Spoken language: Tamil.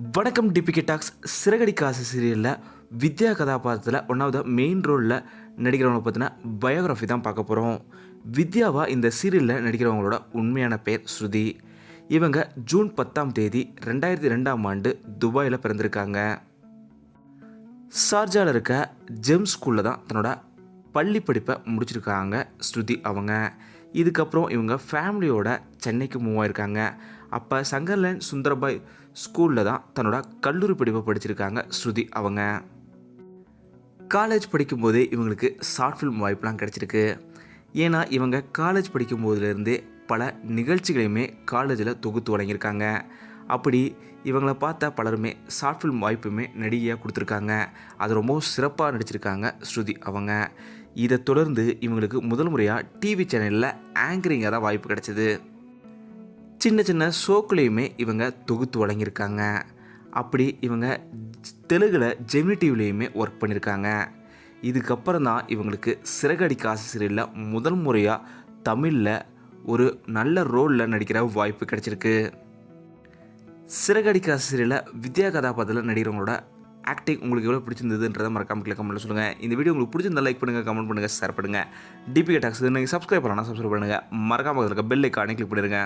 வணக்கம் டிபிகே டாக்ஸ். சிறகடிக்க ஆசை சீரியலில் வித்யா கதாபாத்திரத்தில் ஒன்றாவது மெயின் ரோலில் நடிக்கிறவங்களை பற்றின பயோகிராஃபி தான் பார்க்க போகிறோம். வித்யாவா இந்த சீரியலில் நடிக்கிறவங்களோட உண்மையான பேர் ஸ்ருதி. இவங்க ஜூன் 10ஆம் தேதி 2002ஆம் ஆண்டு துபாயில் பிறந்திருக்காங்க. ஷார்ஜாவில் இருக்க ஜெம் ஸ்கூலில் தான் தன்னோட பள்ளி படிப்பை முடிச்சிருக்காங்க ஸ்ருதி அவங்க. இதுக்கப்புறம் இவங்க ஃபேமிலியோட சென்னைக்கு மூவ் ஆயிருக்காங்க. அப்போ சங்கர்லேண்ட் சுந்தரபாய் ஸ்கூலில் தான் தன்னோட கல்லூரி படிப்பை படிச்சிருக்காங்க ஸ்ருதி அவங்க. காலேஜ் படிக்கும்போதே இவங்களுக்கு ஷார்ட் ஃபிலிம் வாய்ப்புலாம் கிடச்சிருக்கு. ஏன்னா இவங்க காலேஜ் படிக்கும்போதுலேருந்தே பல நிகழ்ச்சிகளையுமே காலேஜில் தொகுத்து வழங்கியிருக்காங்க. அப்படி இவங்களை பார்த்த பலருமே ஷார்ட் ஃபிலிம் வாய்ப்புமே நடிகையாக கொடுத்துருக்காங்க. அது ரொம்ப சிறப்பாக நடிச்சிருக்காங்க ஸ்ருதி அவங்க. இதை தொடர்ந்து இவங்களுக்கு முதல் முறையாக டிவி சேனலில் ஆங்கரிங்காக தான் வாய்ப்பு கிடச்சிது. சின்ன சின்ன ஷோக்களையுமே இவங்க தொகுத்து வழங்கியிருக்காங்க. அப்படி இவங்க தெலுங்கில் ஜெமினி டிவிலையுமே ஒர்க் பண்ணியிருக்காங்க. இதுக்கப்புறம் தான் இவங்களுக்கு சிறகடிக்க ஆசை சீரியலில் முதல் முறையாக தமிழில் ஒரு நல்ல ரோலில் நடிக்கிற வாய்ப்பு கிடச்சிருக்கு. சிறகடிக்க ஆசை சீரியலில் வித்யா கதாபாத்திரத்தில் நடிக்கிறவங்களோட ஆக்டிங் உங்களுக்கு எவ்வளோ பிடிச்சிருந்ததுன்றதை மறக்காம கமெண்ட்டில் சொல்லுங்கள். இந்த வீடியோ உங்களுக்கு பிடிச்சிருந்தா லைக் பண்ணுங்கள், கமெண்ட் பண்ணுங்கள், ஷேர் பண்ணுங்கள். டிபிகே டாக்ஸ் நீங்கள் சப்ஸ்கிரைப் பண்ணலாம், சப்ஸ்கிரைப் பண்ணுங்கள். மறக்காமல் இருக்க பெல் ஐக்கானை கிளிக் பண்ணிடுங்க.